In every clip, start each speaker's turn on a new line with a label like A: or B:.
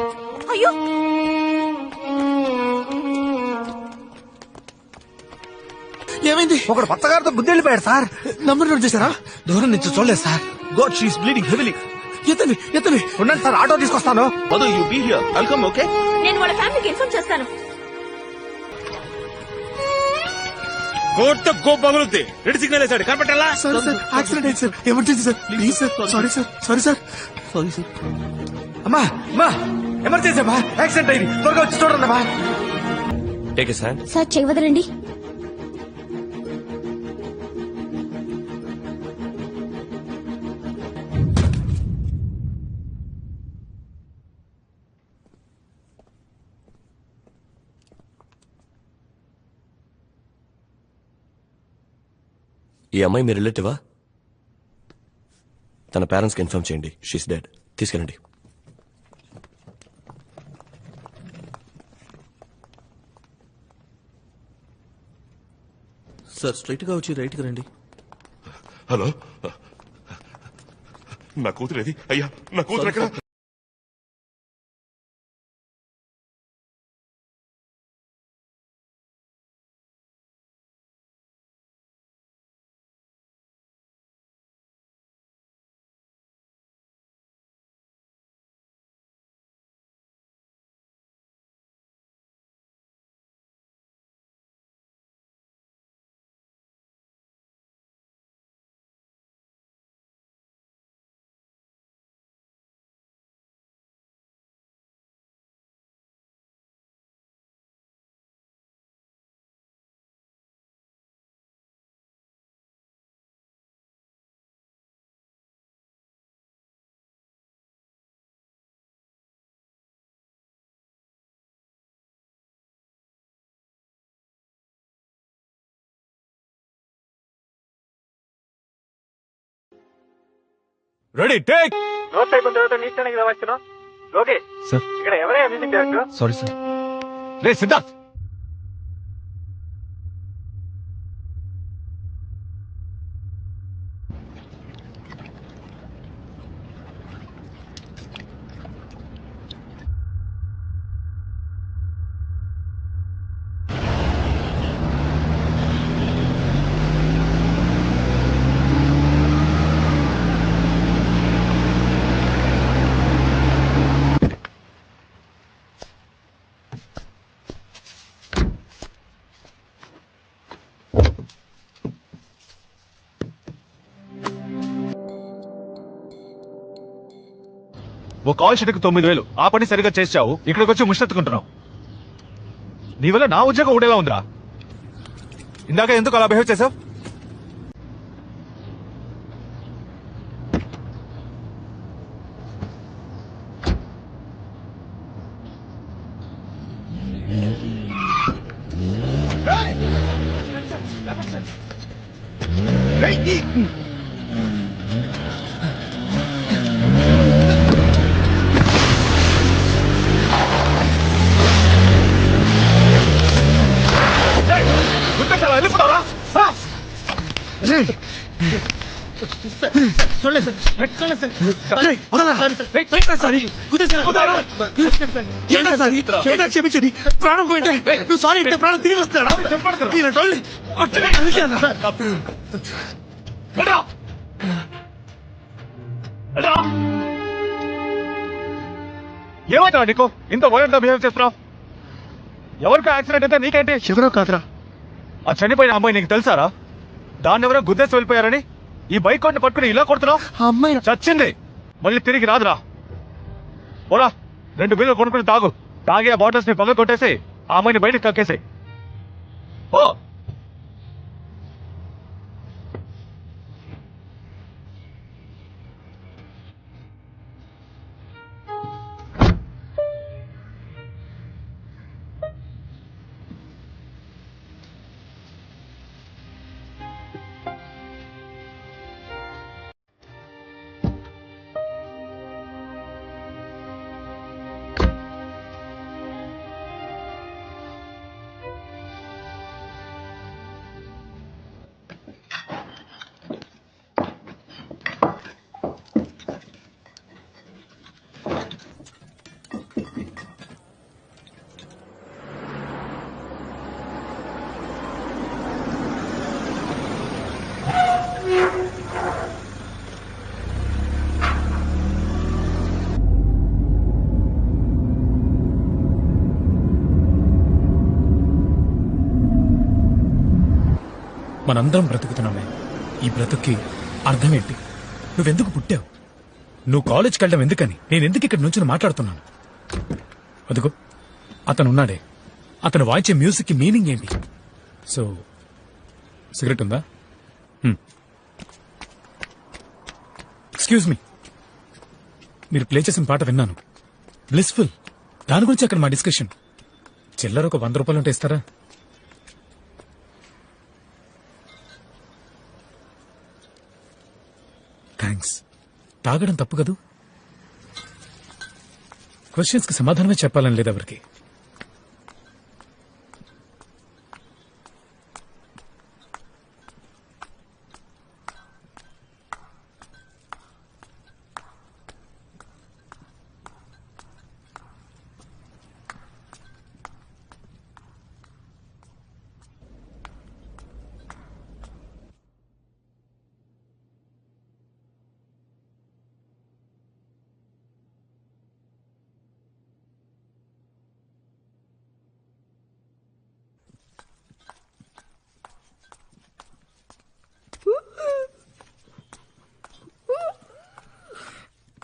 A: అయ్యో
B: ఏమైంది?
C: ఒకడు పచ్చగారితో బుద్ధి వెళ్ళిపోయాడు సార్.
B: నంబర్ నోట్ చేశారా?
C: దూరం నుంచి చూడలేదు sir. God she is bleeding heavily.
B: ఎత్తని
C: ఉండండి సార్, ఆటో తీసుకొస్తాను.
D: మధు you be here, I'll come. Okay,
A: నేను వాళ్ళ ఫ్యామిలీకి ఇన్ఫార్మ్ చేస్తాను.
D: కోర్టు గో పగులుద్ది. రెడ్ సిగ్నల్ వేసాడు కనపట్టాలా?
B: సార్ యాక్సిడెంట్ అయింది sir, emergency sir, please sir. Sorry sir.
C: అమ్మా అమ్మా, ఎమర్జెన్సీ అమ్మా, యాక్సిడెంట్ అయింది, త్వరగా వచ్చి చూడండి అమ్మా.
D: Take it hand.
A: సార్ చెయ్యి వదలండి.
E: ఈ అమ్మాయి మీ రిలేటివా? తన పేరెంట్స్కి ఇన్ఫార్మ్ చేయండి, షీస్ డెడ్. తీసుకెళ్ళండి.
B: సార్ స్ట్రైట్ గా వచ్చి రైట్ కి రండి.
F: హలో, నా కూతురు ఏది? అయ్యా, నా కూతురు ఎక్కడ?
D: Ready take.
C: నోట్ అయిపోయిన తర్వాత నీ స్టాండ్ కదా వస్తున్నావు. లోకేష్
D: సార్,
C: ఇక్కడ ఎవరైనా మ్యూజిక్ డైరెక్టర్?
D: Sorry sir. రే సిద్ధార్థ్, ఓ కాల్ షీట్కి 9,000. ఆ పని సరిగా చేసావు, ఇక్కడికి వచ్చి ముష్టెత్తుకుంటున్నావు. నీ వల్ల నా ఉద్యోగం ఉండేలా ఉందిరా. ఇందాక ఎందుకు అలా బిహేవ్ చేసావు? వెళ్ళిపోతావరా?
B: క్షమించండి, ప్రాణం పోయింటే నువ్వు సారీ అంటే ప్రాణం తిరిగి వస్తాడా?
D: ఏమంటావు నీకు ఇంత ఓయంగా బిహేవ్ చేస్తున్నావు? ఎవరికో యాక్సిడెంట్ అయితే నీకేంటి?
B: ఎవరో కాదురా,
D: ఆ చనిపోయిన అమ్మాయి నీకు తెలుసారా? దాన్ని ఎవరో గుద్దేసి వెళ్ళిపోయారని ఈ బైక్ కొట్టి పట్టుకుని ఇలా కొడుతున్నావు.
B: ఆ అమ్మాయి
D: చచ్చింది, మళ్ళీ తిరిగి రాదురా. ఓరా, 2 బిల్లు కొనుక్కుని తాగు. తాగి ఆ బాటిల్స్ ని పగ కొట్టేసి ఆ అమ్మాయిని బయటకు కక్కేసాయి. ఓ
G: మనందరం బ్రతుకుతున్నామే. ఈ బ్రతుక్కి అర్థం ఏంటి? నువ్వెందుకు పుట్టావు? నువ్వు కాలేజ్కి వెళ్ళడం ఎందుకని? నేను ఎందుకు ఇక్కడ నుంచి మాట్లాడుతున్నాను? అదుగో అతను ఉన్నాడే, అతను వాయించే మ్యూజిక్ కి మీనింగ్ ఏంటి? సో సిగరెట్ ఉందా? ఎక్స్క్యూజ్ మీ, మీరు ప్లే చేసిన పాట విన్నాను, బ్లిస్ఫుల్. దాని గురించి అక్కడ మా డిస్కషన్. చిల్లర ఒక 100 రూపాయలు ఉంటే ఇస్తారా? థ్యాంక్స్. తాగడం తప్పు కదూ? క్వశ్చన్స్ కి సమాధానమే చెప్పాలని లేదు ఎవరికి.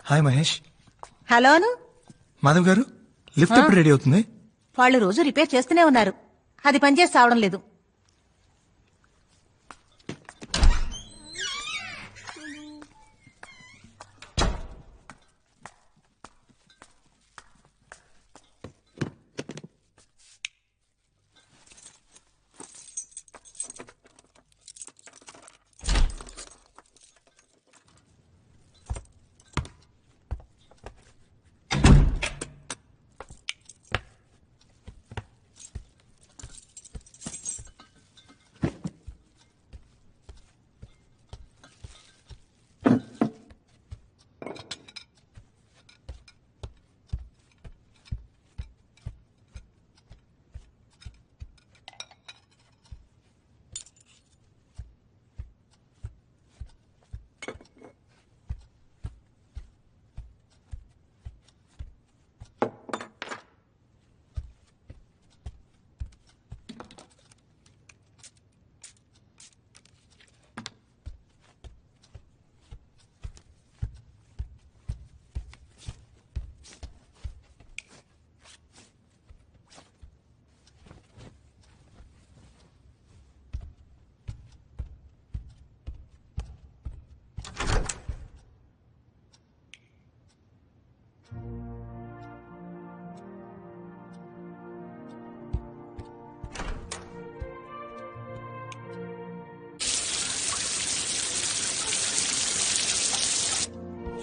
C: హాయ్ మహేష్.
H: హలోను.
C: మాధవ్ గారు, లిఫ్ట్ ఎప్పుడు రెడీ అవుతుంది?
H: వాళ్ళు రోజు రిపేర్ చేస్తూనే ఉన్నారు, అది పనిచేసి సావడం లేదు.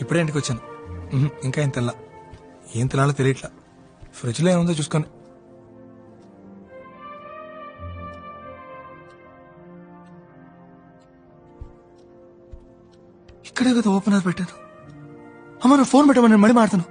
C: ఇప్పుడే ఇంటికి వచ్చాను. ఇంకా ఏం తినలా. ఏం తినాలో తెలియట్లా. ఫ్రిడ్జ్ లో ఏముందో చూసుకొని. ఇక్కడే కదా ఓపెనర్ పెట్టాను. అమ్మ, నువ్వు ఫోన్ పెట్టమని నేను మడి మాడతాను.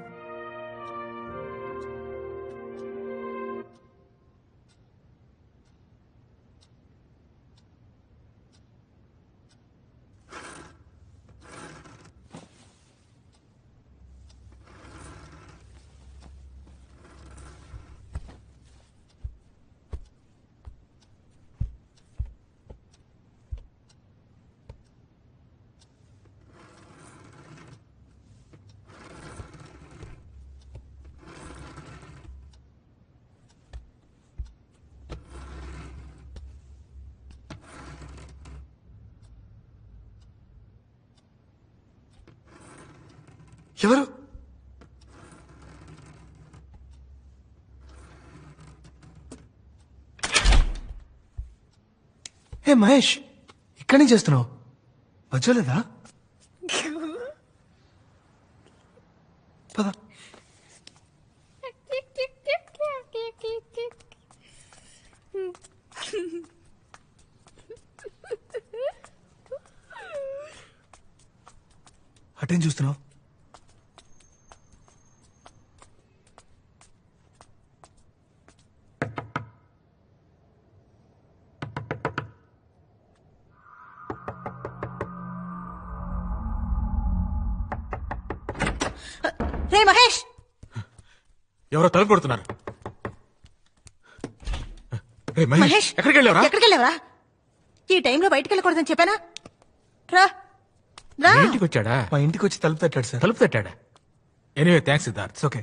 C: ఎవరు? ఏ మహేష్, ఇక్కడి నుంచి చేస్తున్నావు? వచ్చలేదా? పద. అటేం చూస్తున్నావు?
H: రే మహేష్,
G: ఎవరో తలుపు కొడుతున్నారు.
H: మహేష్
G: ఎక్కడికి వెళ్ళావరా?
H: ఎక్కడికి వెళ్ళావరా? ఈ టైంలో బయటికి వెళ్ళకూడదని చెప్పానా రా రా
G: ఇంటికి వచ్చాడా
C: మా ఇంటికి వచ్చి తలుపు తట్టాడు సార్
G: తలుపు తట్టాడా ఎనీవే థ్యాంక్స్ సిద్ధార్థ్
C: ఓకే